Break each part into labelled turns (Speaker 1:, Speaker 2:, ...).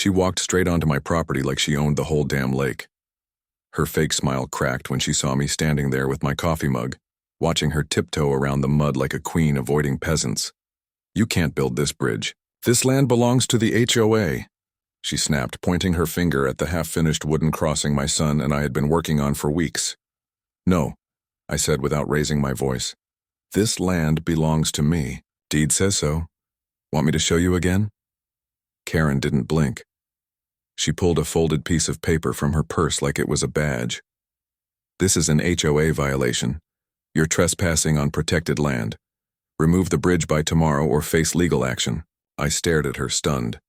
Speaker 1: She walked straight onto my property like she owned the whole damn lake. Her fake smile cracked when she saw me standing there with my coffee mug, watching her tiptoe around the mud like a queen avoiding peasants. "You can't build this bridge. This land belongs to the HOA," she snapped, pointing her finger at the half-finished wooden crossing my son and I had been working on for weeks. "No," I said without raising my voice. "This land belongs to me. Deed says so. Want me to show you again?" Karen didn't blink. She pulled a folded piece of paper from her purse like it was a badge. "This is an HOA violation. You're trespassing on protected land. Remove the bridge by tomorrow or face legal action." I stared at her, stunned.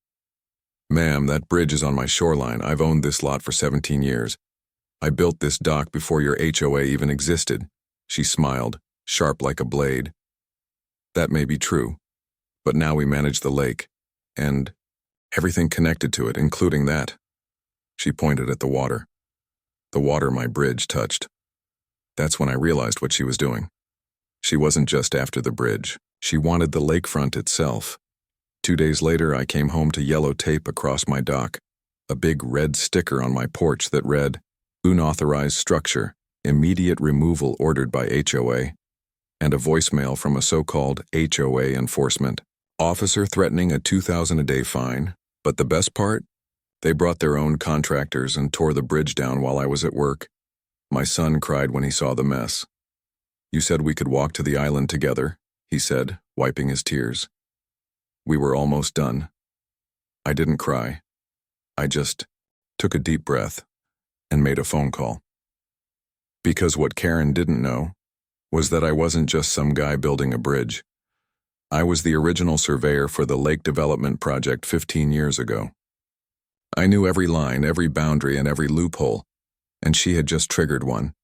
Speaker 1: "Ma'am, that bridge is on my shoreline. I've owned this lot for 17 years. I built this dock before your HOA even existed." She smiled, sharp like a blade. "That may be true, but now we manage the lake, and everything connected to it, including that." She pointed at the water. The water my bridge touched. That's when I realized what she was doing. She wasn't just after the bridge. She wanted the lakefront itself. 2 days later, I came home to yellow tape across my dock, a big red sticker on my porch that read, "Unauthorized structure, immediate removal ordered by HOA," and a voicemail from a so-called HOA enforcement officer threatening a $2,000 a day fine. But the best part? They brought their own contractors and tore the bridge down while I was at work. My son cried when he saw the mess. "You said we could walk to the island together," he said, wiping his tears. We were almost done. I didn't cry. I just took a deep breath and made a phone call. Because what Karen didn't know was that I wasn't just some guy building a bridge. I was the original surveyor for the lake development project 15 years ago. I knew every line, every boundary, and every loophole, and she had just triggered one.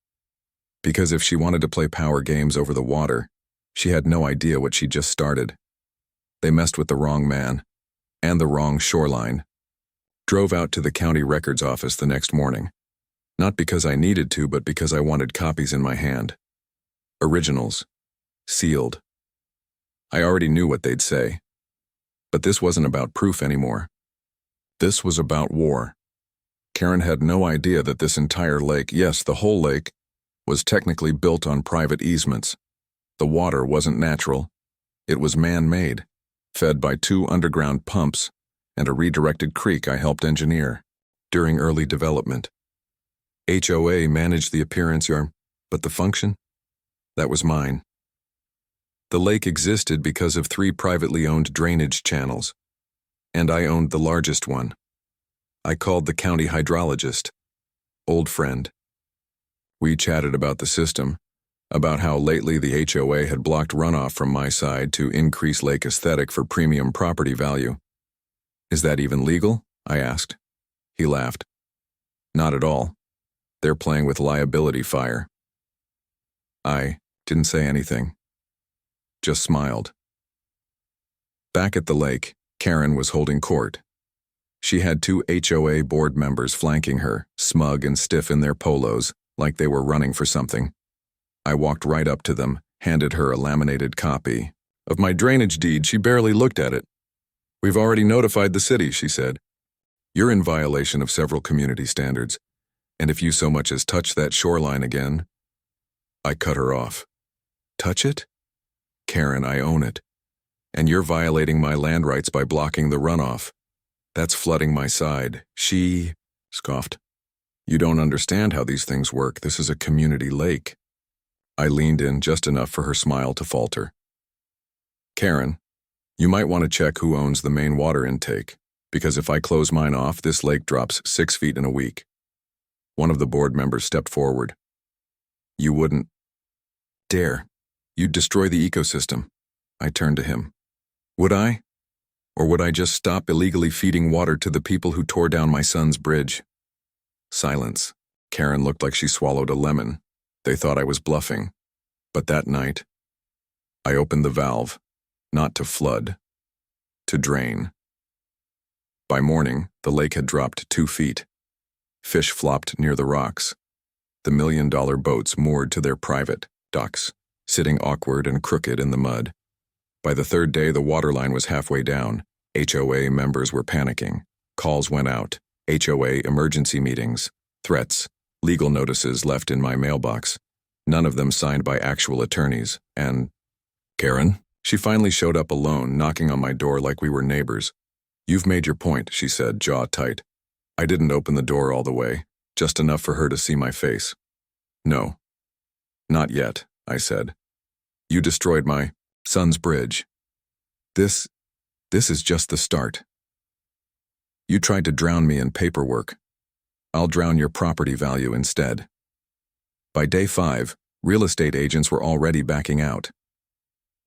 Speaker 1: Because if she wanted to play power games over the water, she had no idea what she just started. They messed with the wrong man, and the wrong shoreline. Drove out to the county records office the next morning. Not because I needed to, but because I wanted copies in my hand. Originals. Sealed. I already knew what they'd say. But this wasn't about proof anymore. This was about war. Karen had no idea that this entire lake, yes, the whole lake, was technically built on private easements. The water wasn't natural. It was man-made, fed by 2 underground pumps and a redirected creek I helped engineer during early development. HOA managed the appearance, but the function? That was mine. The lake existed because of 3 privately owned drainage channels, and I owned the largest one. I called the county hydrologist, old friend. We chatted about the system, about how lately the HOA had blocked runoff from my side to increase lake aesthetic for premium property value. "Is that even legal?" I asked. He laughed. "Not at all. They're playing with liability fire." I didn't say anything. Just smiled. Back at the lake, Karen was holding court. She had 2 HOA board members flanking her, smug and stiff in their polos, like they were running for something. I walked right up to them, handed her a laminated copy of my drainage deed. She barely looked at it. "We've already notified the city," she said. "You're in violation of several community standards, and if you so much as touch that shoreline again..." I cut her off. "Touch it? Karen, I own it. And you're violating my land rights by blocking the runoff. That's flooding my side." She scoffed. "You don't understand how these things work. This is a community lake." I leaned in just enough for her smile to falter. "Karen, you might want to check who owns the main water intake, because if I close mine off, this lake drops 6 feet in a week." One of the board members stepped forward. "You wouldn't dare. You'd destroy the ecosystem." I turned to him. "Would I? Or would I just stop illegally feeding water to the people who tore down my son's bridge?" Silence. Karen looked like she swallowed a lemon. They thought I was bluffing. But that night, I opened the valve, not to flood, to drain. By morning, the lake had dropped 2 feet. Fish flopped near the rocks. The $1-million boats moored to their private docks, sitting awkward and crooked in the mud. By the 3rd day, the waterline was halfway down. HOA members were panicking. Calls went out, HOA emergency meetings, threats, legal notices left in my mailbox, none of them signed by actual attorneys, and Karen? She finally showed up alone, knocking on my door like we were neighbors. You've made your point, she said, jaw tight. I didn't open the door all the way, just enough for her to see my face. No. Not yet, I said. You destroyed my son's bridge. This is just the start. You tried to drown me in paperwork. I'll drown your property value instead. By day 5, real estate agents were already backing out.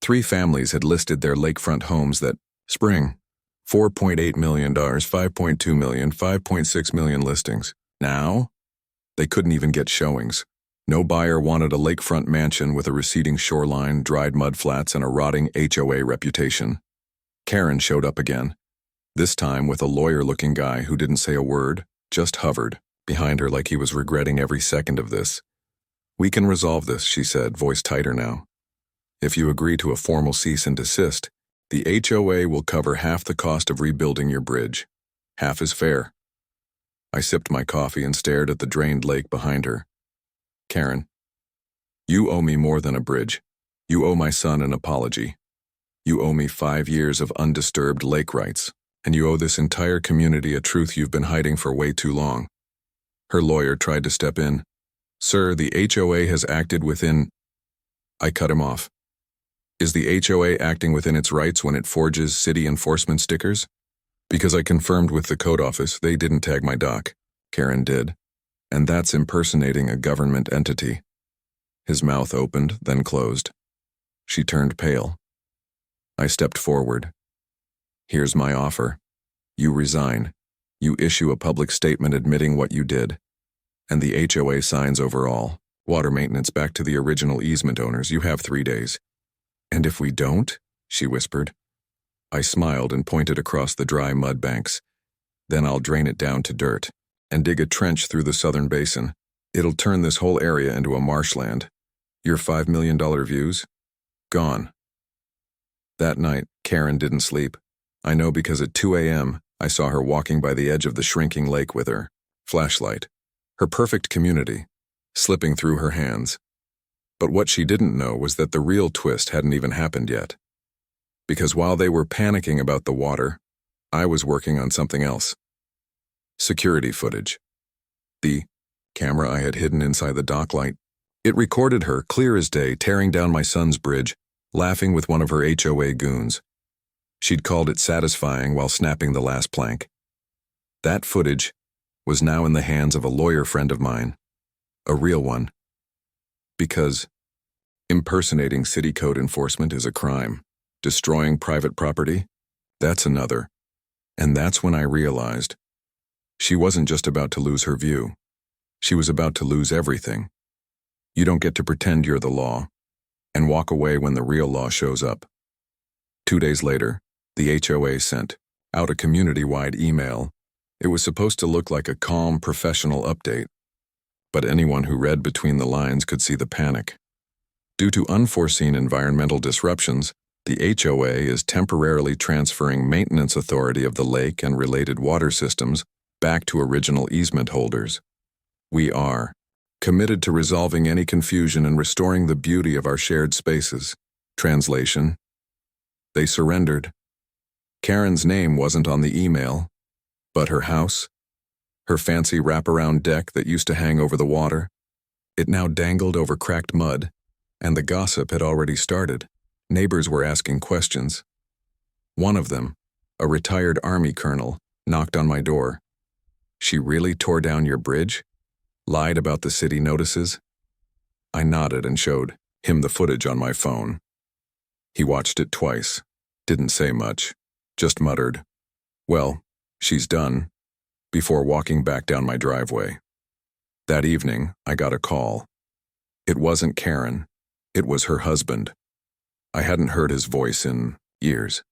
Speaker 1: 3 families had listed their lakefront homes that spring. $4.8 million, $5.2 million, $5.6 million listings. Now, they couldn't even get showings. No buyer wanted a lakefront mansion with a receding shoreline, dried mudflats, and a rotting HOA reputation. Karen showed up again, this time with a lawyer-looking guy who didn't say a word, just hovered behind her like he was regretting every second of this. We can resolve this, she said, voice tighter now. If you agree to a formal cease and desist, the HOA will cover half the cost of rebuilding your bridge. Half is fair. I sipped my coffee and stared at the drained lake behind her. Karen, you owe me more than a bridge. You owe my son an apology. You owe me 5 years of undisturbed lake rights, and you owe this entire community a truth you've been hiding for way too long. Her lawyer tried to step in. Sir, the HOA has acted within... I cut him off. Is the HOA acting within its rights when it forges city enforcement stickers? Because I confirmed with the code office, they didn't tag my doc. Karen did. And that's impersonating a government entity. His mouth opened, then closed. She turned pale. I stepped forward. Here's my offer. You resign. You issue a public statement admitting what you did. And the HOA signs overall. Water maintenance back to the original easement owners. You have 3 days. And if we don't? She whispered. I smiled and pointed across the dry mud banks. Then I'll drain it down to dirt and dig a trench through the southern basin. It'll turn this whole area into a marshland. Your $5 million views? Gone. That night, Karen didn't sleep. I know because at 2 a.m., I saw her walking by the edge of the shrinking lake with her flashlight, her perfect community, slipping through her hands. But what she didn't know was that the real twist hadn't even happened yet. Because while they were panicking about the water, I was working on something else. Security footage. The camera I had hidden inside the dock light. It recorded her, clear as day, tearing down my son's bridge, laughing with one of her HOA goons. She'd called it satisfying while snapping the last plank. That footage was now in the hands of a lawyer friend of mine. A real one. Because impersonating city code enforcement is a crime. Destroying private property? That's another. And that's when I realized she wasn't just about to lose her view. She was about to lose everything. You don't get to pretend you're the law and walk away when the real law shows up. 2 days later, the HOA sent out a community-wide email. It was supposed to look like a calm, professional update. But anyone who read between the lines could see the panic. Due to unforeseen environmental disruptions, the HOA is temporarily transferring maintenance authority of the lake and related water systems back to original easement holders. We are committed to resolving any confusion and restoring the beauty of our shared spaces. Translation: they surrendered. Karen's name wasn't on the email, but her house, her fancy wraparound deck that used to hang over the water, it now dangled over cracked mud, and the gossip had already started. Neighbors were asking questions. One of them, a retired Army colonel, knocked on my door. She really tore down your bridge? Lied about the city notices? I nodded and showed him the footage on my phone. He watched it twice, didn't say much, just muttered, "Well, she's done," before walking back down my driveway. That evening, I got a call. It wasn't Karen. It was her husband. I hadn't heard his voice in years.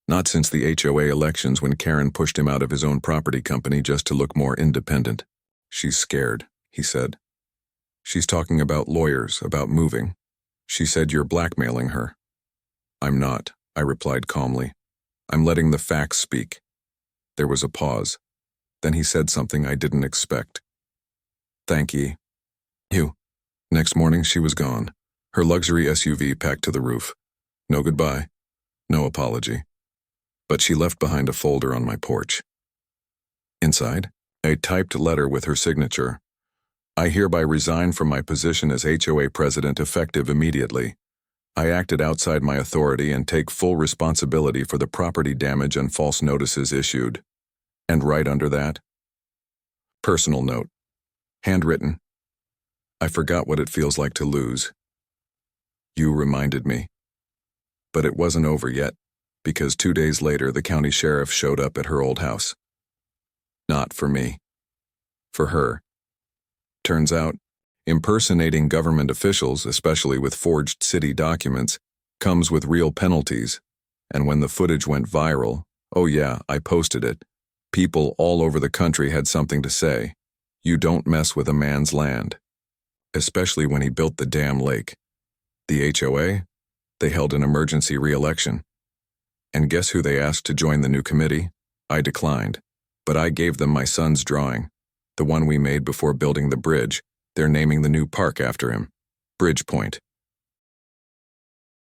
Speaker 1: Not since the HOA elections when Karen pushed him out of his own property company just to look more independent. "She's scared," he said. "She's talking about lawyers, about moving. She said you're blackmailing her." "I'm not," I replied calmly. "I'm letting the facts speak. There was a pause. Then he said something I didn't expect. Thank ye. You. Next morning she was gone, her luxury SUV packed to the roof. No goodbye, no apology. But she left behind a folder on my porch. Inside, a typed letter with her signature. I hereby resign from my position as HOA president effective immediately. I acted outside my authority and take full responsibility for the property damage and false notices issued. And right under that, personal note. Handwritten. I forgot what it feels like to lose. You reminded me. But it wasn't over yet, because 2 days later the county sheriff showed up at her old house. Not for me. For her. Turns out, impersonating government officials, especially with forged city documents, comes with real penalties. And when the footage went viral, oh yeah, I posted it. People all over the country had something to say. You don't mess with a man's land. Especially when he built the damn lake. The HOA? They held an emergency re-election. And guess who they asked to join the new committee? I declined. But I gave them my son's drawing. The one we made before building the bridge. They're naming the new park after him. Bridge Point.